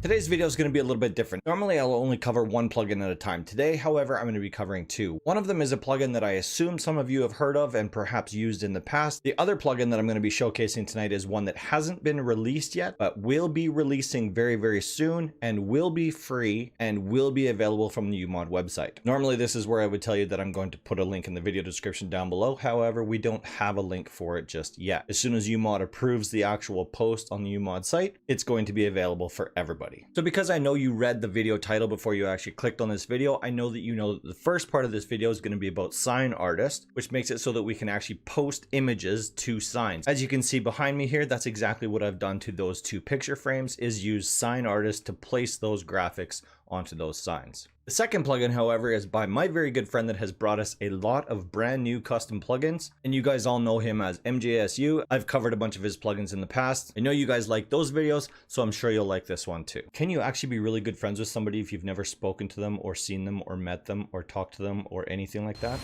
Today's video is going to be a little bit different. Normally I'll only cover one plugin at a time. Today, however, I'm going to be covering two. One of them is a plugin that I assume some of you have heard of and perhaps used in the past. The other plugin that I'm going to be showcasing tonight is one that hasn't been released yet, but will be releasing very, very soon and will be free and will be available from the Umod website. Normally this is where I would tell you that I'm going to put a link in the video description down below. However, we don't have a link for it just yet. As soon as Umod approves the actual post on the Umod site, it's going to be available for everybody. So because I know you read the video title before you actually clicked on this video, I know that you know that the first part of this video is going to be about SignArtist, which makes it so that we can actually post images to signs. As you can see behind me here, that's exactly what I've done to those two picture frames, is use SignArtist to place those graphics onto those signs. The second plugin, however, is by my very good friend that has brought us a lot of brand new custom plugins, and you guys all know him as MJSU. I've covered a bunch of his plugins in the past. I know you guys like those videos, so I'm sure you'll like this one too. Can you actually be really good friends with somebody if you've never spoken to them or seen them or met them or talked to them or anything like that?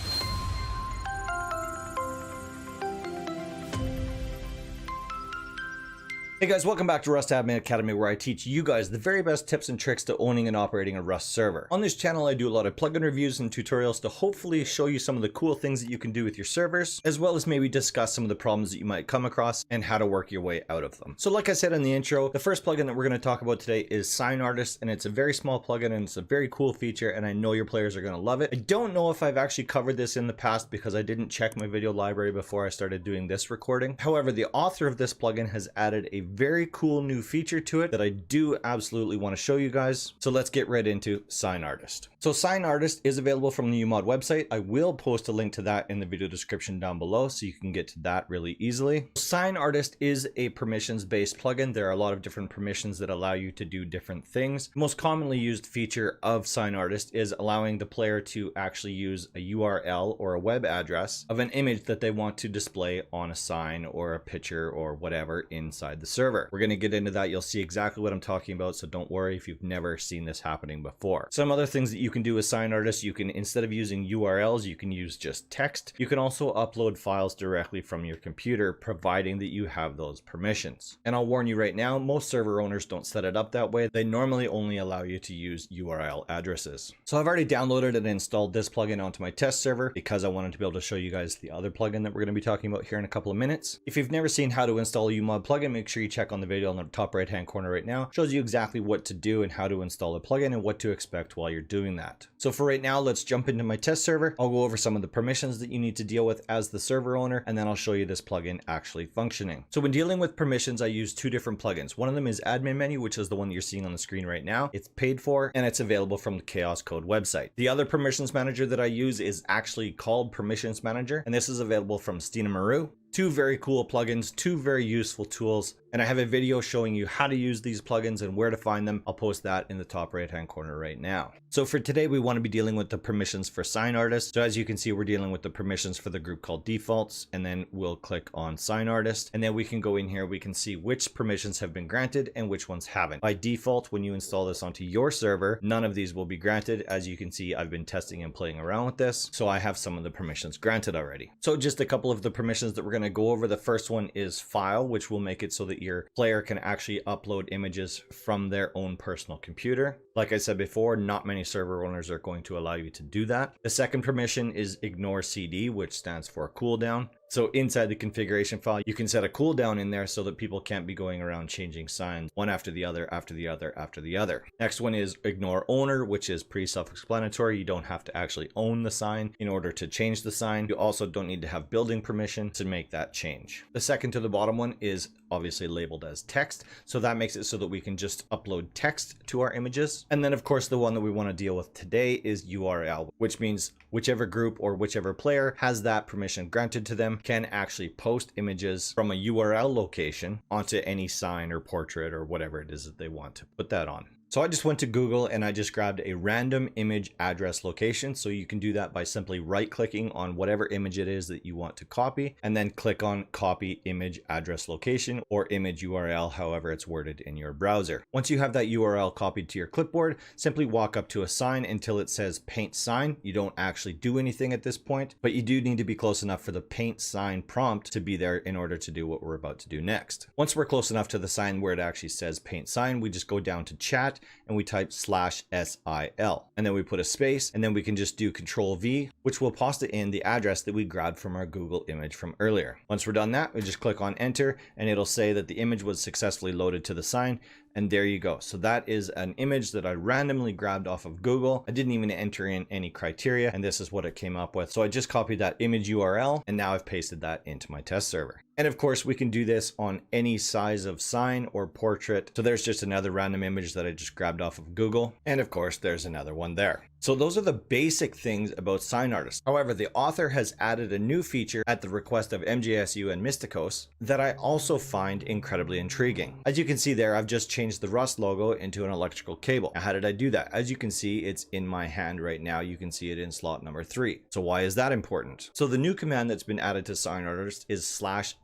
Hey guys, welcome back to Rust Admin Academy, where I teach you guys the very best tips and tricks to owning and operating a Rust server. On this channel, I do a lot of plugin reviews and tutorials to hopefully show you some of the cool things that you can do with your servers, as well as maybe discuss some of the problems that you might come across and how to work your way out of them. So like I said in the intro, the first plugin that we're going to talk about today is SignArtist, and it's a very small plugin and it's a very cool feature, and I know your players are going to love it. I don't know if I've actually covered this in the past because I didn't check my video library before I started doing this recording. However, the author of this plugin has added a very cool new feature to it that I do absolutely want to show you guys. So let's get right into SignArtist. So SignArtist is available from the Umod website. I will post a link to that in the video description down below so you can get to that really easily. SignArtist is a permissions-based plugin. There are a lot of different permissions that allow you to do different things. The most commonly used feature of SignArtist is allowing the player to actually use a URL or a web address of an image that they want to display on a sign or a picture or whatever inside the server. We're going to get into that. You'll see exactly what I'm talking about, so don't worry if you've never seen this happening before. Some other things that you can do with SignArtist: you can, instead of using URLs, you can use just text. You can also upload files directly from your computer, providing that you have those permissions. And I'll warn you right now, most server owners don't set it up that way. They normally only allow you to use URL addresses. So I've already downloaded and installed this plugin onto my test server because I wanted to be able to show you guys the other plugin that we're going to be talking about here in a couple of minutes. If you've never seen how to install a Umod plugin, make sure you check on the video on the top right hand corner right now. It shows you exactly what to do and how to install a plugin and what to expect while you're doing that. So for right now, let's jump into my test server. I'll go over some of the permissions that you need to deal with as the server owner, and then I'll show you this plugin actually functioning. So when dealing with permissions, I use two different plugins. One of them is Admin Menu, which is the one that you're seeing on the screen right now. It's paid for and it's available from the Chaos Code website. The other permissions manager that I use is actually called Permissions Manager, and this is available from Stina Maru. Two very cool plugins, two very useful tools, and I have a video showing you how to use these plugins and where to find them. I'll post that in the top right hand corner right now. So for today, we want to be dealing with the permissions for SignArtist. So as you can see, we're dealing with the permissions for the group called defaults, and then we'll click on SignArtist, and then we can go in here, we can see which permissions have been granted and which ones haven't. By default, when you install this onto your server, none of these will be granted. As you can see, I've been testing and playing around with this, so I have some of the permissions granted already. So just a couple of the permissions that we're going to go over. The first one is file, which will make it so that your player can actually upload images from their own personal computer. Like I said before, not many server owners are going to allow you to do that. The second permission is ignore CD, which stands for cooldown. So inside the configuration file, you can set a cooldown in there so that people can't be going around changing signs one after the other, after the other, after the other. Next one is ignore owner, which is pretty self-explanatory. You don't have to actually own the sign in order to change the sign. You also don't need to have building permission to make that change. The second to the bottom one is obviously labeled as text. So that makes it so that we can just upload text to our images. And then of course, the one that we want to deal with today is URL, which means whichever group or whichever player has that permission granted to them can actually post images from a URL location onto any sign or portrait or whatever it is that they want to put that on. So I just went to Google and I just grabbed a random image address location. So you can do that by simply right clicking on whatever image it is that you want to copy and then click on copy image address location or image URL, however it's worded in your browser. Once you have that URL copied to your clipboard, simply walk up to a sign until it says paint sign. You don't actually do anything at this point, but you do need to be close enough for the paint sign prompt to be there in order to do what we're about to do next. Once we're close enough to the sign where it actually says paint sign, we just go down to chat and we type /SIL, and then we put a space, and then we can just do Control V, which will paste it in the address that we grabbed from our Google image from earlier. Once we're done that, we just click on enter and it'll say that the image was successfully loaded to the sign. And there you go. So that is an image that I randomly grabbed off of Google. I didn't even enter in any criteria, and this is what it came up with. So I just copied that image URL and now I've pasted that into my test server. And of course we can do this on any size of sign or portrait. So there's just another random image that I just grabbed off of Google. And of course there's another one there. So those are the basic things about SignArtist. However, the author has added a new feature at the request of MJSU and Mysticos that I also find incredibly intriguing. As you can see there, I've just changed the Rust logo into an electrical cable. Now, how did I do that? As you can see, it's in my hand right now. You can see it in slot number 3. So why is that important? So the new command that's been added to SignArtist is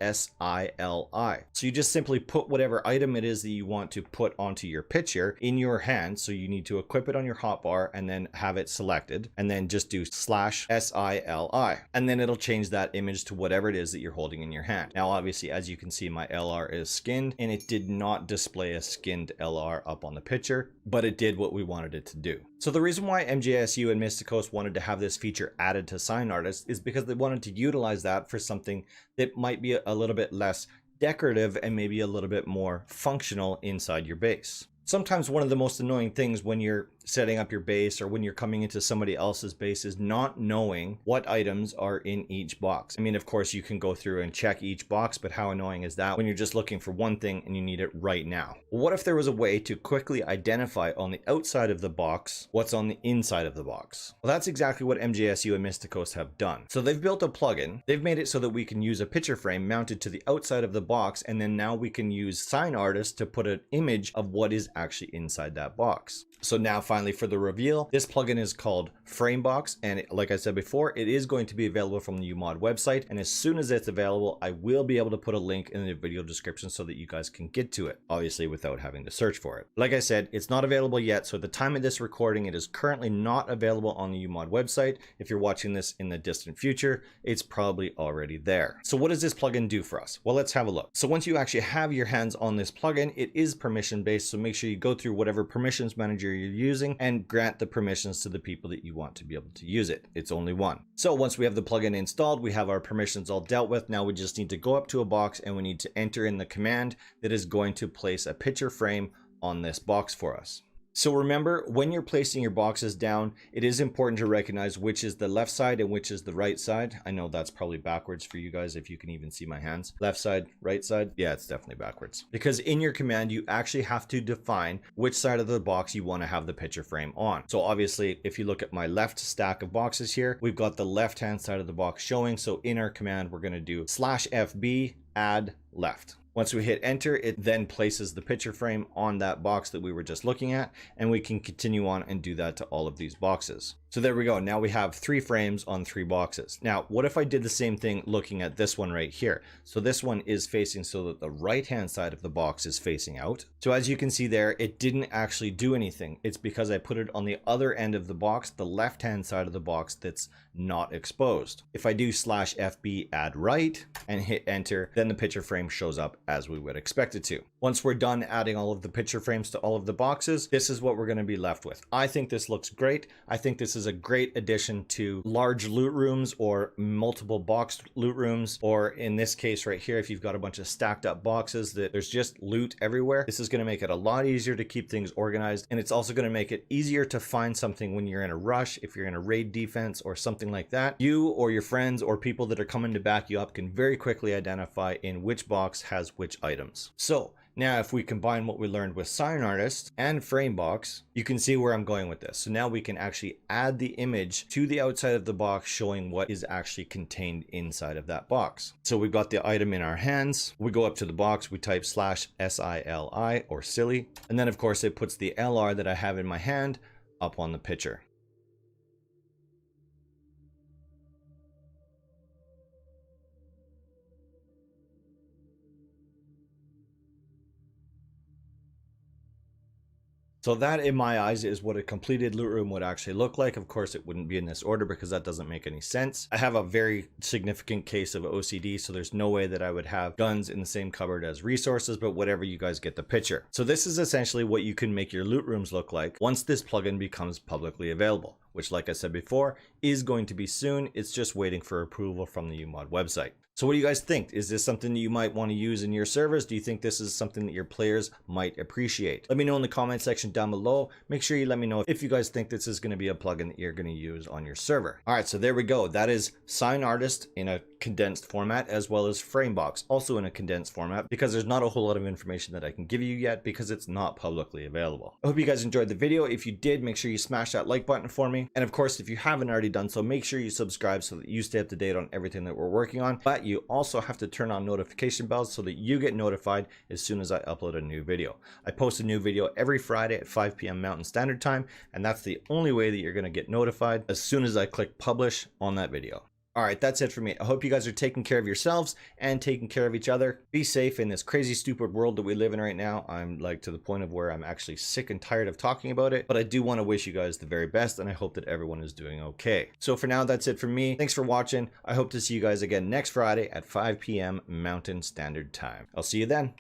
/SILI. So you just simply put whatever item it is that you want to put onto your picture in your hand. So you need to equip it on your hotbar and then have it selected, and then just do /SILI, and then it'll change that image to whatever it is that you're holding in your hand. Now obviously, as you can see, my LR is skinned and it did not display a skinned LR up on the picture, but it did what we wanted it to do. So the reason why MJSU and Mysticos wanted to have this feature added to SignArtist is because they wanted to utilize that for something that might be a little bit less decorative and maybe a little bit more functional inside your base. Sometimes one of the most annoying things when you're setting up your base or when you're coming into somebody else's base is not knowing what items are in each box. I mean, of course you can go through and check each box, but how annoying is that when you're just looking for one thing and you need it right now? What if there was a way to quickly identify on the outside of the box what's on the inside of the box? Well, that's exactly what MJSU and Mysticos have done. So they've built a plugin. They've made it so that we can use a picture frame mounted to the outside of the box, and then now we can use SignArtist to put an image of what is actually inside that box. So now finally for the reveal, this plugin is called FrameBox, and like I said before, it is going to be available from the Umod website, and as soon as it's available, I will be able to put a link in the video description so that you guys can get to it, obviously without having to search for it. Like I said, it's not available yet, so at the time of this recording, it is currently not available on the Umod website. If you're watching this in the distant future, it's probably already there. So what does this plugin do for us? Well, let's have a look. So once you actually have your hands on this plugin, it is permission based, so make sure you go through whatever permissions manager you're using and grant the permissions to the people that you want to be able to use it. It's only one. So once we have the plugin installed, we have our permissions all dealt with. Now we just need to go up to a box and we need to enter in the command that is going to place a picture frame on this box for us. So remember, when you're placing your boxes down, it is important to recognize which is the left side and which is the right side. I know that's probably backwards for you guys if you can even see my hands. Left side, right side. Yeah, it's definitely backwards. Because in your command, you actually have to define which side of the box you want to have the picture frame on. So obviously, if you look at my left stack of boxes here, we've got the left-hand side of the box showing. So in our command, we're going to do /FB add left. Once we hit enter, it then places the picture frame on that box that we were just looking at, and we can continue on and do that to all of these boxes. So there we go. Now we have 3 frames on 3 boxes. Now, what if I did the same thing looking at this one right here? So this one is facing so that the right-hand side of the box is facing out. So as you can see there, it didn't actually do anything. It's because I put it on the other end of the box, the left-hand side of the box that's not exposed. If I do /FB add right and hit enter, then the picture frame shows up as we would expect it to. Once we're done adding all of the picture frames to all of the boxes, this is what we're going to be left with. I think this looks great. I think this is a great addition to large loot rooms or multiple boxed loot rooms, or in this case right here, if you've got a bunch of stacked up boxes that there's just loot everywhere. This is going to make it a lot easier to keep things organized, and it's also going to make it easier to find something when you're in a rush. If you're in a raid defense or something like that, you or your friends or people that are coming to back you up can very quickly identify in which box has which items. So Now, if we combine what we learned with SignArtist and FrameBox, you can see where I'm going with this. So now we can actually add the image to the outside of the box, showing what is actually contained inside of that box. So we've got the item in our hands. We go up to the box, we type /SILI or silly. And then of course it puts the LR that I have in my hand up on the picture. So that, in my eyes, is what a completed loot room would actually look like. Of course, it wouldn't be in this order because that doesn't make any sense. I have a very significant case of OCD, so there's no way that I would have guns in the same cupboard as resources, but whatever, you guys get the picture. So this is essentially what you can make your loot rooms look like once this plugin becomes publicly available, which, like I said before, is going to be soon. It's just waiting for approval from the Umod website. So what do you guys think? Is this something that you might want to use in your servers? Do you think this is something that your players might appreciate? Let me know in the comment section down below. Make sure you let me know if you guys think this is going to be a plugin that you're going to use on your server. All right, so there we go. That is SignArtist in a condensed format, as well as FrameBox also in a condensed format, because there's not a whole lot of information that I can give you yet because it's not publicly available. I hope you guys enjoyed the video. If you did, make sure you smash that like button for me. And of course, if you haven't already done so, make sure you subscribe so that you stay up to date on everything that we're working on. But you also have to turn on notification bells so that you get notified as soon as I upload a new video. I post a new video every Friday at 5 p.m. Mountain Standard Time, and that's the only way that you're going to get notified as soon as I click publish on that video. All right, that's it for me. I hope you guys are taking care of yourselves and taking care of each other. Be safe in this crazy, stupid world that we live in right now. I'm like to the point of where I'm actually sick and tired of talking about it, but I do want to wish you guys the very best, and I hope that everyone is doing okay. So for now, that's it for me. Thanks for watching. I hope to see you guys again next Friday at 5 p.m. Mountain Standard Time. I'll see you then.